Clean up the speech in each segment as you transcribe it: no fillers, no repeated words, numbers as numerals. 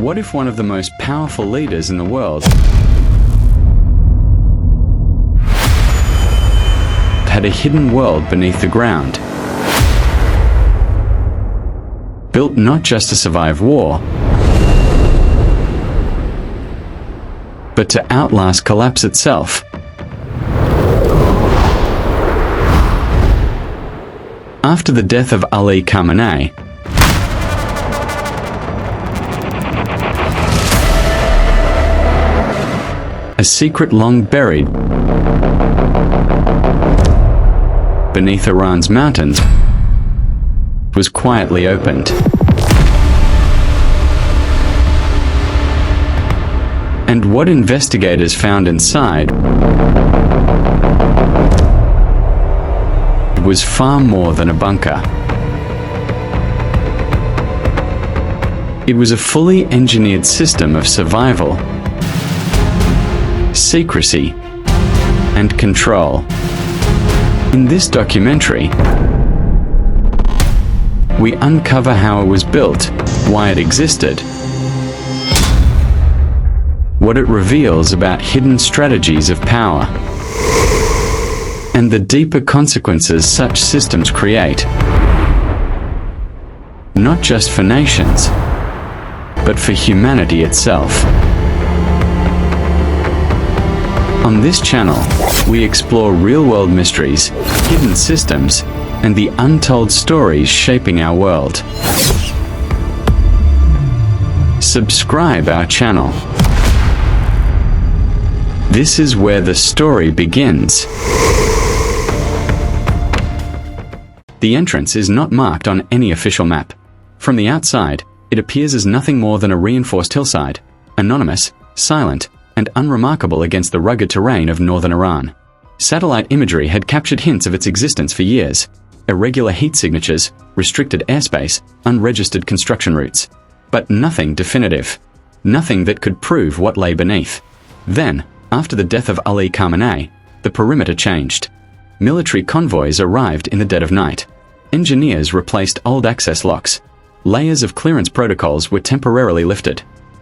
What if one of the most powerful leaders in the world had a hidden world beneath the ground, built not just to survive war, but to outlast collapse itself? After the death of Ali Khamenei, a secret long buried beneath Iran's mountains was quietly opened. And what investigators found inside was far more than a bunker. It was a fully engineered system of survival, secrecy, and control. In this documentary, we uncover how it was built, why it existed, what it reveals about hidden strategies of power, and the deeper consequences such systems create, not just for nations, but for humanity itself. On this channel, we explore real-world mysteries, hidden systems, and the untold stories shaping our world. Subscribe our channel. This is where the story begins. The entrance is not marked on any official map. From the outside, it appears as nothing more than a reinforced hillside, anonymous, silent, and unremarkable against the rugged terrain of northern Iran. Satellite imagery had captured hints of its existence for years: irregular heat signatures, restricted airspace, unregistered construction routes. But nothing definitive. Nothing that could prove what lay beneath. Then, after the death of Ali Khamenei, the perimeter changed. Military convoys arrived in the dead of night. Engineers replaced old access locks. Layers of clearance protocols were temporarily lifted.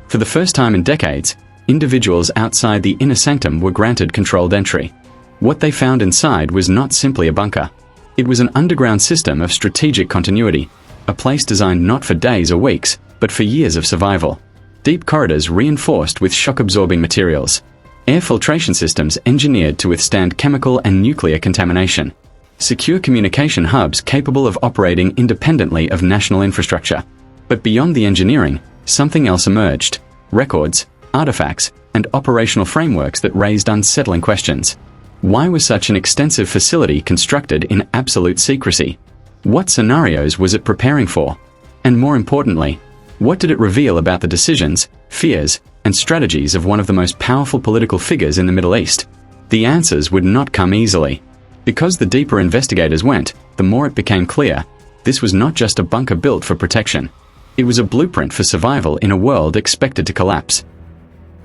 For the first time in decades, individuals outside the inner sanctum were granted controlled entry. What they found inside was not simply a bunker. It was an underground system of strategic continuity, a place designed not for days or weeks, but for years of survival. Deep corridors reinforced with shock-absorbing materials. Air filtration systems engineered to withstand chemical and nuclear contamination. Secure communication hubs capable of operating independently of national infrastructure. But beyond the engineering, something else emerged: records, artifacts, and operational frameworks that raised unsettling questions. Why was such an extensive facility constructed in absolute secrecy? What scenarios was it preparing for? And more importantly, what did it reveal about the decisions, fears, and strategies of one of the most powerful political figures in the Middle East? The answers would not come easily. Because the deeper investigators went, the more it became clear: this was not just a bunker built for protection. It was a blueprint for survival in a world expected to collapse.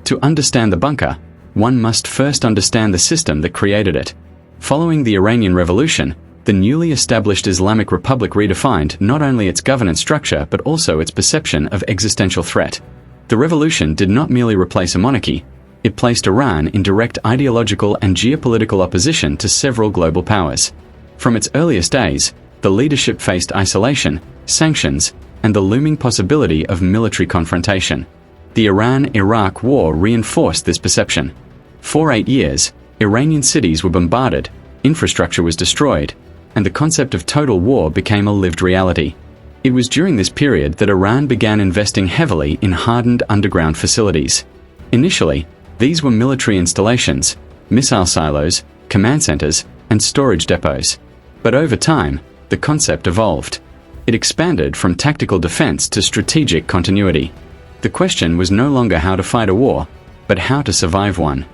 To understand the bunker, one must first understand the system that created it. Following the Iranian Revolution, the newly established Islamic Republic redefined not only its governance structure but also its perception of existential threat. The revolution did not merely replace a monarchy, it placed Iran in direct ideological and geopolitical opposition to several global powers. From its earliest days, the leadership faced isolation, sanctions, and the looming possibility of military confrontation. The Iran-Iraq War reinforced this perception. For 8 years, Iranian cities were bombarded, infrastructure was destroyed, and the concept of total war became a lived reality. It was during this period that Iran began investing heavily in hardened underground facilities. Initially, these were military installations, missile silos, command centers, and storage depots. But over time, the concept evolved. It expanded from tactical defense to strategic continuity. The question was no longer how to fight a war, but how to survive one.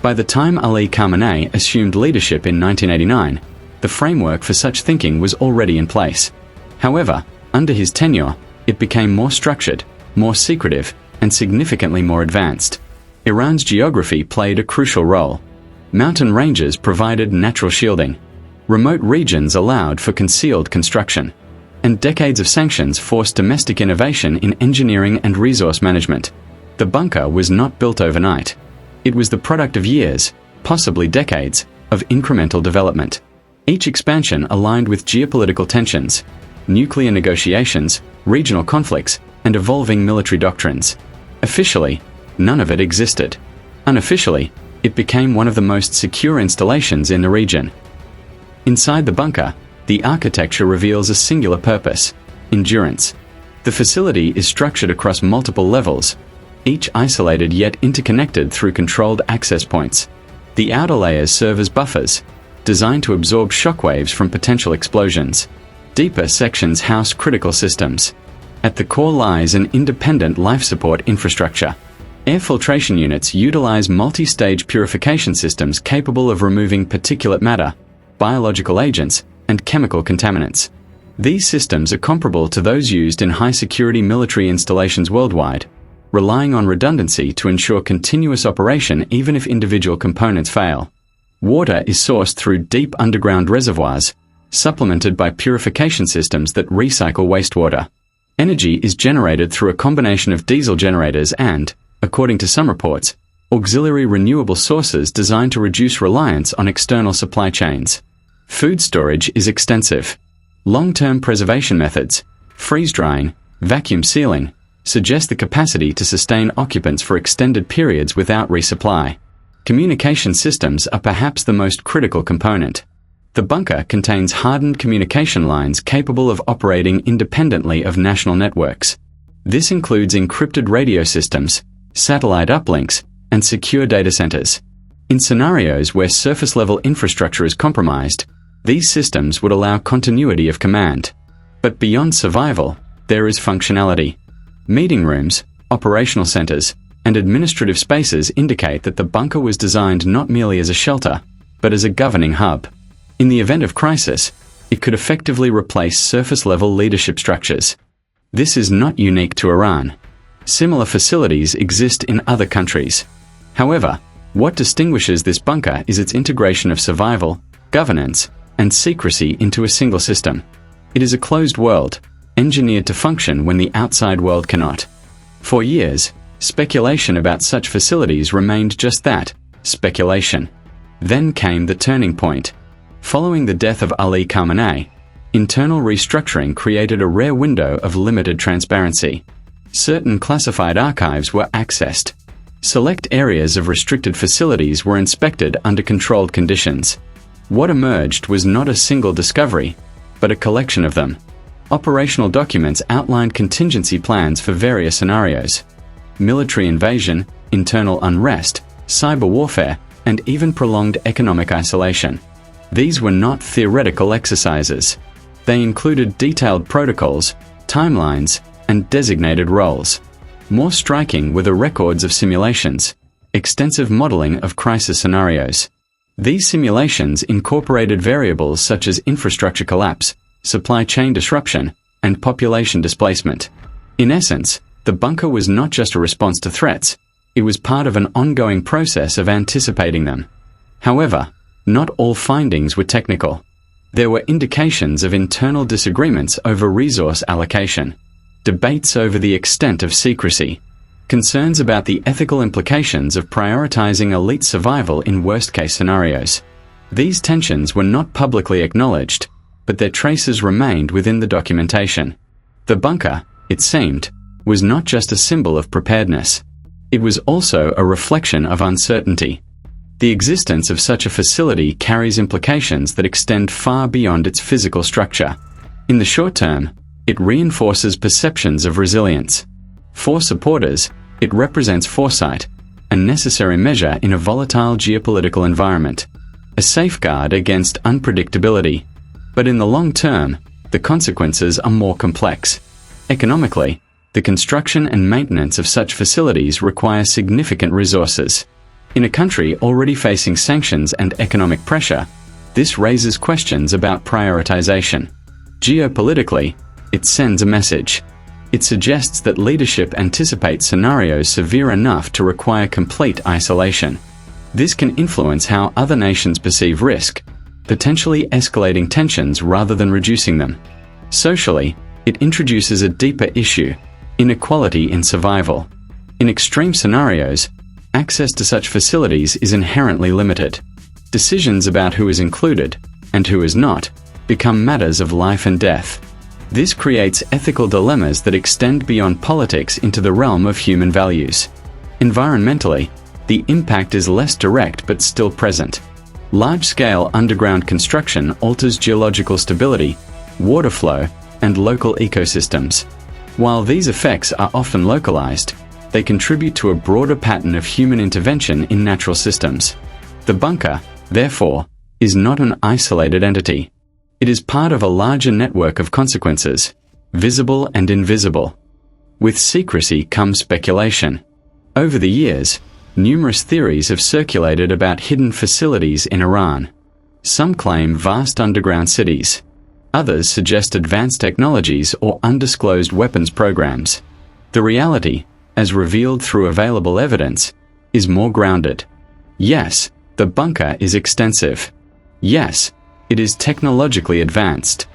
By the time Ali Khamenei assumed leadership in 1989, the framework for such thinking was already in place. However, under his tenure, it became more structured, more secretive, and significantly more advanced. Iran's geography played a crucial role. Mountain ranges provided natural shielding. Remote regions allowed for concealed construction. and decades of sanctions forced domestic innovation in engineering and resource management. The bunker was not built overnight. It was the product of years, possibly decades, of incremental development. Each expansion aligned with geopolitical tensions, nuclear negotiations, regional conflicts, and evolving military doctrines. Officially, none of it existed. Unofficially, it became one of the most secure installations in the region. Inside the bunker, the architecture reveals a singular purpose: endurance. The facility is structured across multiple levels, each isolated yet interconnected through controlled access points. The outer layers serve as buffers, designed to absorb shockwaves from potential explosions. Deeper sections house critical systems. At the core lies an independent life support infrastructure. Air filtration units utilize multi-stage purification systems capable of removing particulate matter, biological agents, and chemical contaminants. These systems are comparable to those used in high-security military installations worldwide, relying on redundancy to ensure continuous operation even if individual components fail. Water is sourced through deep underground reservoirs, supplemented by purification systems that recycle wastewater. Energy is generated through a combination of diesel generators and, according to some reports, auxiliary renewable sources designed to reduce reliance on external supply chains. Food storage is extensive. Long-term preservation methods, freeze-drying, vacuum sealing, suggest the capacity to sustain occupants for extended periods without resupply. Communication systems are perhaps the most critical component. The bunker contains hardened communication lines capable of operating independently of national networks. This includes encrypted radio systems, satellite uplinks, and secure data centers. In scenarios where surface-level infrastructure is compromised, these systems would allow continuity of command. But beyond survival, there is functionality. Meeting rooms, operational centers, and administrative spaces indicate that the bunker was designed not merely as a shelter, but as a governing hub. In the event of crisis, it could effectively replace surface-level leadership structures. This is not unique to Iran. Similar facilities exist in other countries. However, what distinguishes this bunker is its integration of survival, governance, and secrecy into a single system. It is a closed world, engineered to function when the outside world cannot. For years, speculation about such facilities remained just that, speculation. Then came the turning point. Following the death of Ali Khamenei, internal restructuring created a rare window of limited transparency. Certain classified archives were accessed. Select areas of restricted facilities were inspected under controlled conditions. What emerged was not a single discovery, but a collection of them. Operational documents outlined contingency plans for various scenarios: military invasion, internal unrest, cyber warfare, and even prolonged economic isolation. These were not theoretical exercises. They included detailed protocols, timelines, and designated roles. More striking were the records of simulations, extensive modeling of crisis scenarios. These simulations incorporated variables such as infrastructure collapse, supply chain disruption, and population displacement. In essence, the bunker was not just a response to threats, it was part of an ongoing process of anticipating them. However, not all findings were technical. There were indications of internal disagreements over resource allocation, debates over the extent of secrecy, concerns about the ethical implications of prioritizing elite survival in worst-case scenarios. These tensions were not publicly acknowledged, but their traces remained within the documentation. The bunker, it seemed, was not just a symbol of preparedness. It was also a reflection of uncertainty. The existence of such a facility carries implications that extend far beyond its physical structure. In the short term, it reinforces perceptions of resilience. For supporters, it represents foresight, a necessary measure in a volatile geopolitical environment, a safeguard against unpredictability. But in the long term, the consequences are more complex. Economically, the construction and maintenance of such facilities require significant resources. In a country already facing sanctions and economic pressure, this raises questions about prioritization. Geopolitically, it sends a message. It suggests that leadership anticipates scenarios severe enough to require complete isolation. This can influence how other nations perceive risk, potentially escalating tensions rather than reducing them. Socially, it introduces a deeper issue: inequality in survival. In extreme scenarios, access to such facilities is inherently limited. Decisions about who is included, and who is not, become matters of life and death. This creates ethical dilemmas that extend beyond politics into the realm of human values. Environmentally, the impact is less direct but still present. Large-scale underground construction alters geological stability, water flow, and local ecosystems. While these effects are often localized, they contribute to a broader pattern of human intervention in natural systems. The bunker, therefore, is not an isolated entity. It is part of a larger network of consequences, visible and invisible. With secrecy comes speculation. Over the years, numerous theories have circulated about hidden facilities in Iran. Some claim vast underground cities. Others suggest advanced technologies or undisclosed weapons programs. The reality, as revealed through available evidence, is more grounded. Yes, the bunker is extensive. Yes, it is technologically advanced,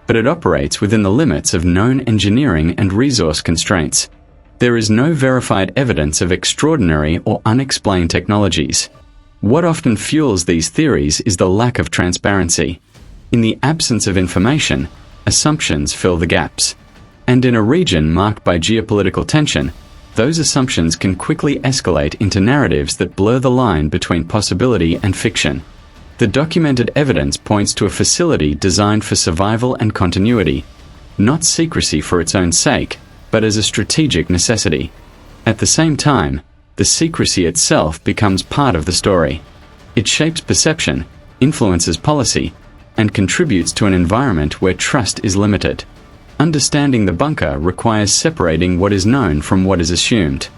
but it operates within the limits of known engineering and resource constraints. There is no verified evidence of extraordinary or unexplained technologies. What often fuels these theories is the lack of transparency. In the absence of information, assumptions fill the gaps. And in a region marked by geopolitical tension, those assumptions can quickly escalate into narratives that blur the line between possibility and fiction. The documented evidence points to a facility designed for survival and continuity, not secrecy for its own sake, but as a strategic necessity. At the same time, the secrecy itself becomes part of the story. It shapes perception, influences policy, and contributes to an environment where trust is limited. Understanding the bunker requires separating what is known from what is assumed.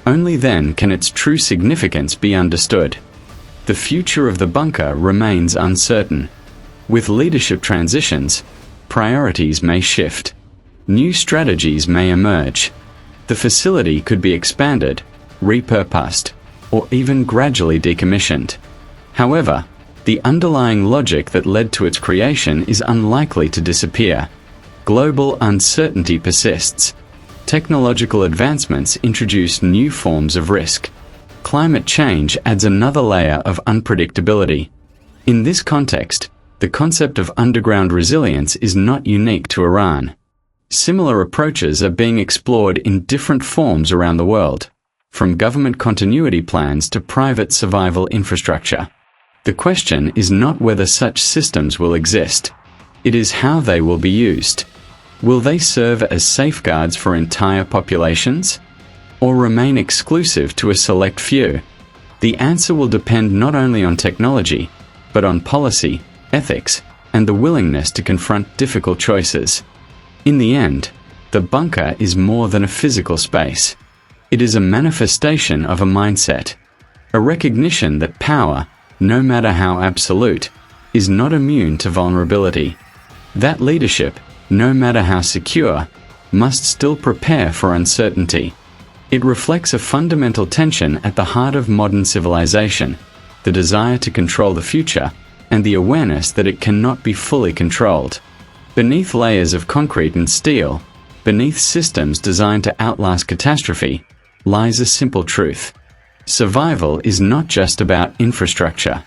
Only then can its true significance be understood. The future of the bunker remains uncertain. With leadership transitions, priorities may shift. New strategies may emerge. The facility could be expanded, repurposed, or even gradually decommissioned. However, the underlying logic that led to its creation is unlikely to disappear. Global uncertainty persists. Technological advancements introduce new forms of risk. Climate change adds another layer of unpredictability. In this context, the concept of underground resilience is not unique to Iran. Similar approaches are being explored in different forms around the world, from government continuity plans to private survival infrastructure. The question is not whether such systems will exist. It is how they will be used. Will they serve as safeguards for entire populations, or remain exclusive to a select few? The answer will depend not only on technology, but on policy, ethics, and the willingness to confront difficult choices. In the end, the bunker is more than a physical space. It is a manifestation of a mindset, a recognition that power, no matter how absolute, is not immune to vulnerability. That leadership, no matter how secure, must still prepare for uncertainty. It reflects a fundamental tension at the heart of modern civilization, the desire to control the future, and the awareness that it cannot be fully controlled. Beneath layers of concrete and steel, beneath systems designed to outlast catastrophe, lies a simple truth. Survival is not just about infrastructure.